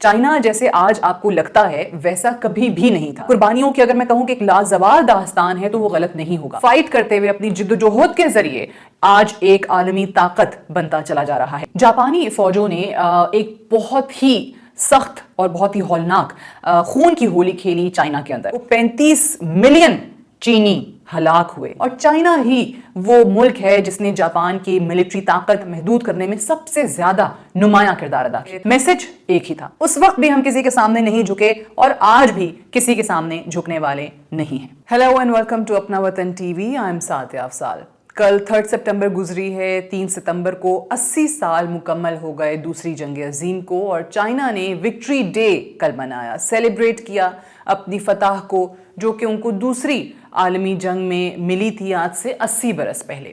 China جیسے آج آپ کو لگتا ہے ویسا کبھی بھی نہیں تھا۔ قربانیوں کی اگر میں کہوں کہ ایک لازوال داستان ہے تو وہ غلط نہیں ہوگا۔ فائٹ کرتے ہوئے اپنی جدوجہد کے ذریعے آج ایک عالمی طاقت بنتا چلا جا رہا ہے۔ جاپانی فوجوں نے ایک بہت ہی سخت اور بہت ہی ہولناک خون کی ہولی کھیلی چائنا کے اندر۔ 35 ملین چینی ہلاک ہوئے، اور چائنا ہی وہ ملک ہے جس نے جاپان کی ملٹری طاقت محدود کرنے میں سب سے زیادہ نمایاں کردار ادا کیا۔ میسج ایک ہی تھا، اس وقت بھی ہم کسی کے سامنے نہیں جھکے اور آج بھی کسی کے سامنے جھکنے والے نہیں ہیں۔ ہیلو اینڈ ویلکم ٹو اپنا وطن T V, I am ساتیا Afzal. کل 3 سپٹمبر گزری ہے، 3 ستمبر کو 80 سال مکمل ہو گئے دوسری جنگ عظیم کو، اور چائنا نے وکٹری ڈے کل منایا، سیلیبریٹ کیا اپنی فتح کو جو کہ ان کو دوسری عالمی جنگ میں ملی تھی آج سے 80 برس پہلے۔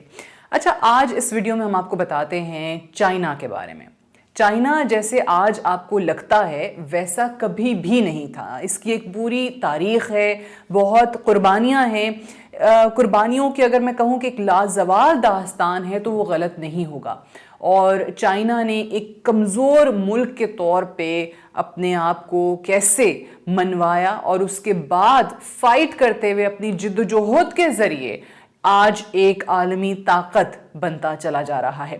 اچھا، آج اس ویڈیو میں ہم آپ کو بتاتے ہیں چائنا کے بارے میں۔ چائنا جیسے آج آپ کو لگتا ہے ویسا کبھی بھی نہیں تھا۔ اس کی ایک پوری تاریخ ہے، بہت قربانیاں ہیں۔ قربانیوں کی اگر میں کہوں کہ ایک لازوال داستان ہے تو وہ غلط نہیں ہوگا، اور چائنا نے ایک کمزور ملک کے طور پہ اپنے آپ کو کیسے منوایا اور اس کے بعد فائٹ کرتے ہوئے اپنی جدوجہد کے ذریعے آج ایک عالمی طاقت بنتا چلا جا رہا ہے۔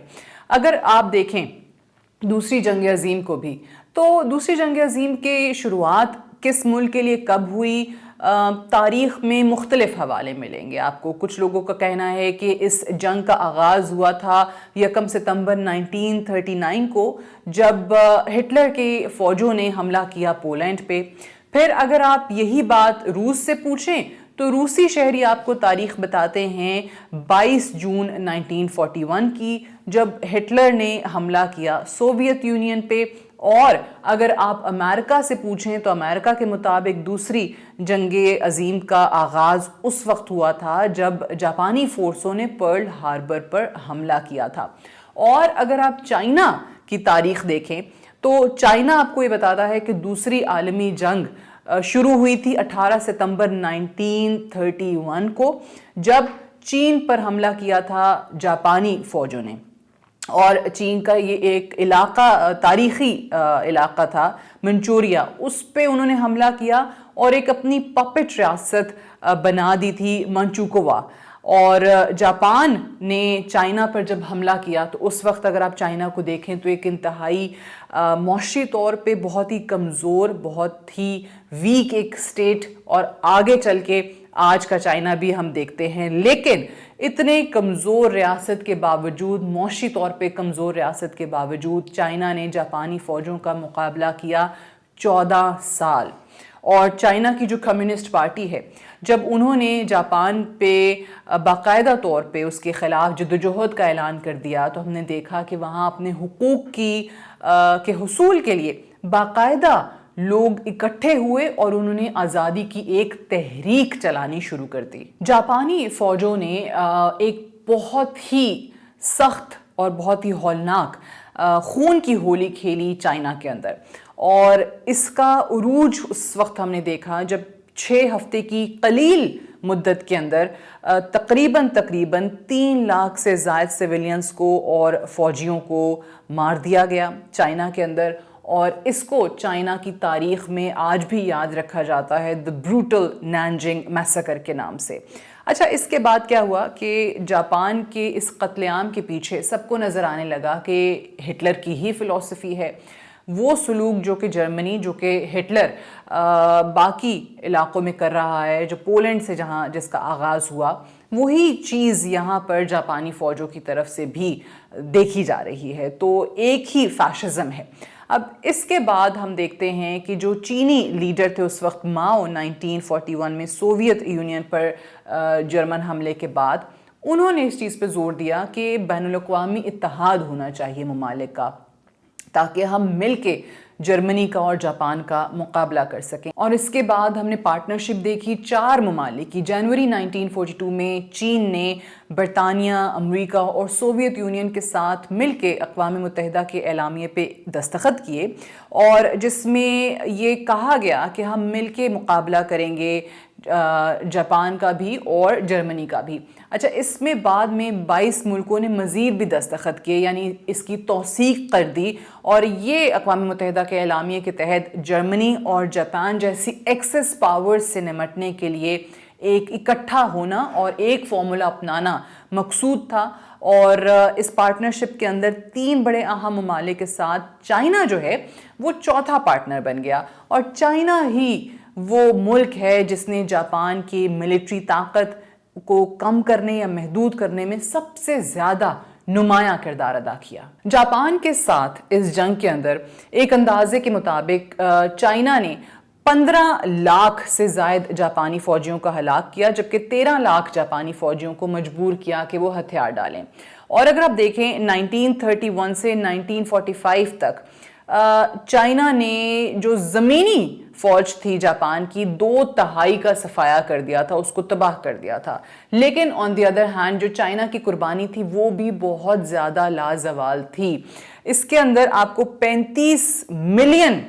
اگر آپ دیکھیں دوسری جنگ عظیم کو بھی، تو دوسری جنگ عظیم کی شروعات کس ملک کے لیے کب ہوئی، تاریخ میں مختلف حوالے ملیں گے آپ کو۔ کچھ لوگوں کا کہنا ہے کہ اس جنگ کا آغاز ہوا تھا 1 ستمبر 1939 کو، جب ہٹلر کے فوجوں نے حملہ کیا پولینڈ پہ۔ پھر اگر آپ یہی بات روس سے پوچھیں تو روسی شہری آپ کو تاریخ بتاتے ہیں 22 جون 1941 کی، جب ہٹلر نے حملہ کیا سوویت یونین پہ۔ اور اگر آپ امریکہ سے پوچھیں تو امریکہ کے مطابق دوسری جنگ عظیم کا آغاز اس وقت ہوا تھا جب جاپانی فورسوں نے پرل ہاربر پر حملہ کیا تھا۔ اور اگر آپ چائنا کی تاریخ دیکھیں تو چائنا آپ کو یہ بتاتا ہے کہ دوسری عالمی جنگ شروع ہوئی تھی 18 ستمبر 1931 کو، جب چین پر حملہ کیا تھا جاپانی فوجوں نے۔ اور چین کا یہ ایک علاقہ، تاریخی علاقہ تھا منچوریا، اس پہ انہوں نے حملہ کیا اور ایک اپنی پپٹ ریاست بنا دی تھی منچوکوا۔ اور جاپان نے چائنا پر جب حملہ کیا تو اس وقت اگر آپ چائنا کو دیکھیں تو ایک انتہائی معاشی طور پہ بہت ہی کمزور، بہت ہی ویک ایک سٹیٹ، اور آگے چل کے آج کا چائنا بھی ہم دیکھتے ہیں۔ لیکن اتنے کمزور ریاست کے باوجود، معاشی طور پہ کمزور ریاست کے باوجود، چائنا نے جاپانی فوجوں کا مقابلہ کیا 14 سال۔ اور چائنا کی جو کمیونسٹ پارٹی ہے، جب انہوں نے جاپان پہ باقاعدہ طور پہ اس کے خلاف جدوجہد کا اعلان کر دیا تو ہم نے دیکھا کہ وہاں اپنے حقوق کے حصول کے لیے باقاعدہ لوگ اکٹھے ہوئے اور انہوں نے آزادی کی ایک تحریک چلانی شروع کر دی۔ جاپانی فوجوں نے ایک بہت ہی سخت اور بہت ہی ہولناک خون کی ہولی کھیلی چائنا کے اندر، اور اس کا عروج اس وقت ہم نے دیکھا جب 6 ہفتے کی قلیل مدت کے اندر تقریباً 3 لاکھ سے زائد سویلینز کو اور فوجیوں کو مار دیا گیا چائنا کے اندر، اور اس کو چائنا کی تاریخ میں آج بھی یاد رکھا جاتا ہے دی بروٹل نانجنگ میسیکر کے نام سے۔ اچھا، اس کے بعد کیا ہوا کہ جاپان کے اس قتل عام کے پیچھے سب کو نظر آنے لگا کہ ہٹلر کی ہی فلسفی ہے۔ وہ سلوک جو کہ جرمنی، جو کہ ہٹلر باقی علاقوں میں کر رہا ہے، جو پولینڈ سے جس کا آغاز ہوا، وہی چیز یہاں پر جاپانی فوجوں کی طرف سے بھی دیکھی جا رہی ہے۔ تو ایک ہی فیشزم ہے۔ اب اس کے بعد ہم دیکھتے ہیں کہ جو چینی لیڈر تھے اس وقت ماؤ، 1941 میں سوویت یونین پر جرمن حملے کے بعد، انہوں نے اس چیز پہ زور دیا کہ بین الاقوامی اتحاد ہونا چاہیے ممالک کا، تاکہ ہم مل کے جرمنی کا اور جاپان کا مقابلہ کر سکیں۔ اور اس کے بعد ہم نے پارٹنرشپ دیکھی 4 ممالک کی۔ جنوری 1942 میں چین نے برطانیہ، امریکہ اور سوویت یونین کے ساتھ مل کے اقوام متحدہ کے اعلامیے پہ دستخط کیے، اور جس میں یہ کہا گیا کہ ہم مل کے مقابلہ کریں گے जापान का भी और जर्मनी का भी। अच्छा, इसमें बाद में 22 मुल्कों ने मज़ीद भी दस्तखत किए, यानी इसकी तौसीक कर दी, और ये अक़वाम मुत्तहिदा के एलामिये के तहत जर्मनी और जापान जैसी एक्सेस पावर्स से निमटने के लिए एक इकट्ठा होना और एक फार्मूला अपनाना मकसूद था। और इस पार्टनरशिप के अंदर 3 बड़े अहम ममालिक के साथ चाइना जो है वो चौथा पार्टनर बन गया, और चाइना ही वो मुल्क है जिसने जापान की मिलिट्री ताकत को कम करने या महदूद करने में सबसे ज़्यादा नुमायां किरदार अदा किया। जापान के साथ इस जंग के अंदर एक अंदाजे के मुताबिक चाइना ने 15 लाख से ज़ायद जापानी फ़ौजियों का हलाक किया, जबकि 13 लाख जापानी फ़ौजियों को मजबूर किया कि वो हथियार डालें। और अगर आप देखें 1931 से 1945 तक चाइना ने जो ज़मीनी फ़ौज थी जापान की 2/3 का सफाया कर दिया था, उसको तबाह कर दिया था। लेकिन ऑन द अदर हैंड जो चाइना की कुर्बानी थी वो भी बहुत ज़्यादा लाजवाल थी। इसके अंदर आपको 35 मिलियन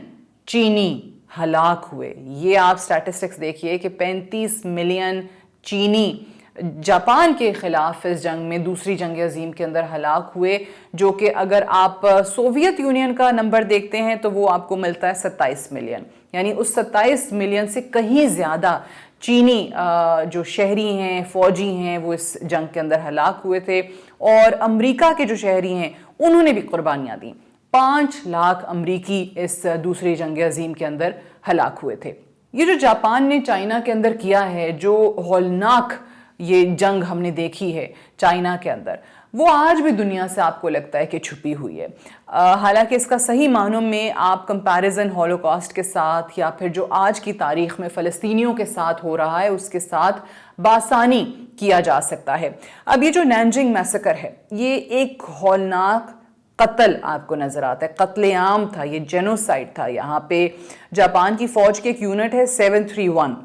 चीनी हलाक हुए। ये आप स्टैटिस्टिक्स देखिए कि 35 मिलियन चीनी जापान के खिलाफ इस जंग में, दूसरी जंग अजीम के अंदर हलाक हुए, जो कि अगर आप सोवियत यूनियन का नंबर देखते हैं तो वो आपको मिलता है 27 मिलियन। यानी उस 27 मिलियन से कहीं ज़्यादा चीनी जो शहरी हैं, फौजी हैं, वो इस जंग के अंदर हलाक हुए थे। और अमेरिका के जो शहरी हैं उन्होंने भी कुर्बानियाँ दी। 5 लाख अमरीकी इस दूसरी जंग अजीम के अंदर हलाक हुए थे। ये जो जापान ने चाइना के अंदर किया है, जो हौलनाक ये जंग हमने देखी है चाइना के अंदर, वो आज भी दुनिया से आपको लगता है कि छुपी हुई है। हालांकि इसका सही मानों में आप कंपैरिजन हॉलोकॉस्ट के साथ या फिर जो आज की तारीख में फ़लस्तीनियों के साथ हो रहा है उसके साथ बासानी किया जा सकता है। अब ये जो नैनजिंग मैसेकर है, ये एक हौलनाक कत्ल आपको नजर आता है, कत्लेआम था, ये जेनोसाइड था। यहाँ पे जापान की फौज की एक यूनिट है 731,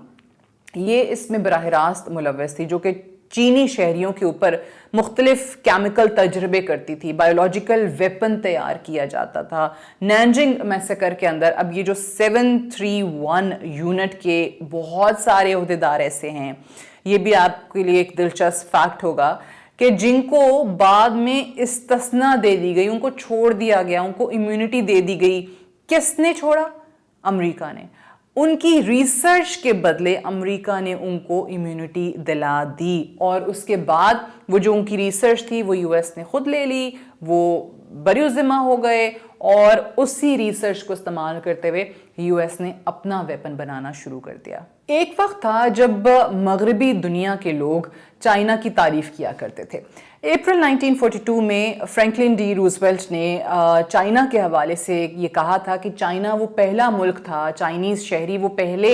ये इसमें बराह रास्त मुलव्वस थी, जो कि चीनी शहरियों के ऊपर मुख्तलिफ केमिकल तजर्बे करती थी, बायोलॉजिकल वेपन तैयार किया जाता था नैनजिंग मैसेकर के अंदर। अब ये जो 731 यूनिट के बहुत सारे अहदेदार ऐसे हैं, ये भी आपके लिए एक दिलचस्प फैक्ट होगा कि जिनको बाद में इस्तिस्ना दे दी गई, उनको छोड़ दिया गया, उनको इम्यूनिटी दे दी गई। किसने छोड़ा? अमेरिका ने। उनकी रिसर्च के बदले अमेरिका ने उनको इम्यूनिटी दिला दी, और उसके बाद वो जो उनकी रिसर्च थी वो यूएस ने खुद ले ली, वो बरिउज़िम्मा हो गए, और उसी रिसर्च को इस्तेमाल करते हुए यूएस ने अपना वेपन बनाना शुरू कर दिया। एक वक्त था जब मगरबी दुनिया के लोग चाइना की तारीफ किया करते थे। अप्रैल 1942 में फ्रैंकलिन डी रूजवेल्ट ने चाइना के हवाले से ये कहा था कि चाइना वो पहला मुल्क था, चाइनीज़ शहरी वो पहले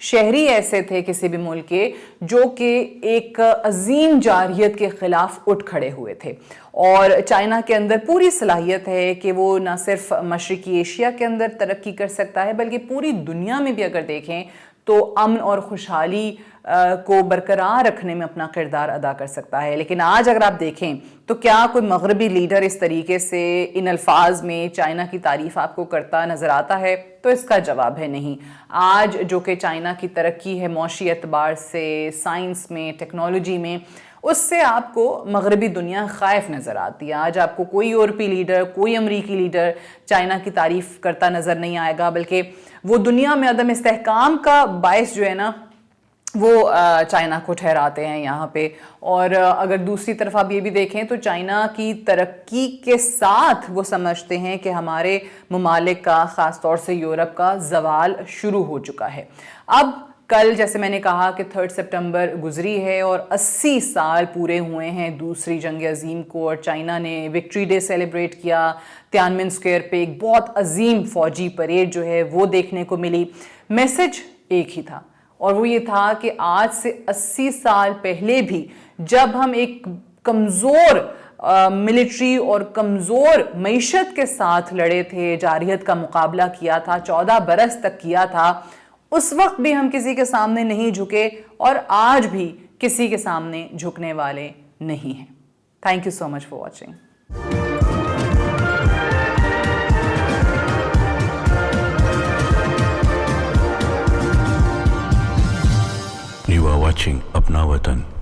शहरी ऐसे थे किसी भी मुल्क के, जो कि एक अजीम जारहियत के खिलाफ उठ खड़े हुए थे। और चाइना के अंदर पूरी सलाहियत है कि वो न सिर्फ मशरकी एशिया के अंदर तरक्की कर सकता है, बल्कि पूरी दुनिया में भी अगर देखें तो अमन और खुशहाली को बरकरार रखने में अपना किरदार अदा कर सकता है। लेकिन आज अगर आप देखें तो क्या कोई मगरबी लीडर इस तरीके से इन अल्फाज में चाइना की तारीफ आपको करता नजर आता है? तो इसका जवाब है नहीं। आज जो कि चाइना की तरक्की है मौशी एतबार से, साइंस में, टेक्नोलॉजी में, उससे आपको मगरबी दुनिया खौफ नज़र आती है। आज आपको कोई यूरोपीय लीडर, कोई अमरीकी लीडर चाइना की तारीफ करता नज़र नहीं आएगा, बल्कि वो दुनिया में अदम इस्तेहकाम का बायस जो है ना वो चाइना को ठहराते हैं यहाँ पे। और अगर दूसरी तरफ आप ये भी देखें तो चाइना की तरक्की के साथ वो समझते हैं कि हमारे ममालिक का, ख़ास तौर से यूरोप का ज़वाल शुरू हो चुका है। अब कल जैसे मैंने कहा कि 3 सितंबर गुजरी है और 80 साल पूरे हुए हैं दूसरी जंग अजीम को, और चाइना ने विक्ट्री डे सेलिब्रेट किया। तियानमेन स्क्वायर पे एक बहुत अजीम फौजी परेड जो है वो देखने को मिली। मैसेज एक ही था, और वो ये था कि आज से 80 साल पहले भी जब हम एक कमज़ोर मिलिट्री और कमज़ोर मईशत के साथ लड़े थे, जारहियत का मुकाबला किया था, 14 बरस तक किया था, उस वक्त भी हम किसी के सामने नहीं झुके, और आज भी किसी के सामने झुकने वाले नहीं हैं। Thank you so much for watching. watching Apna Watan.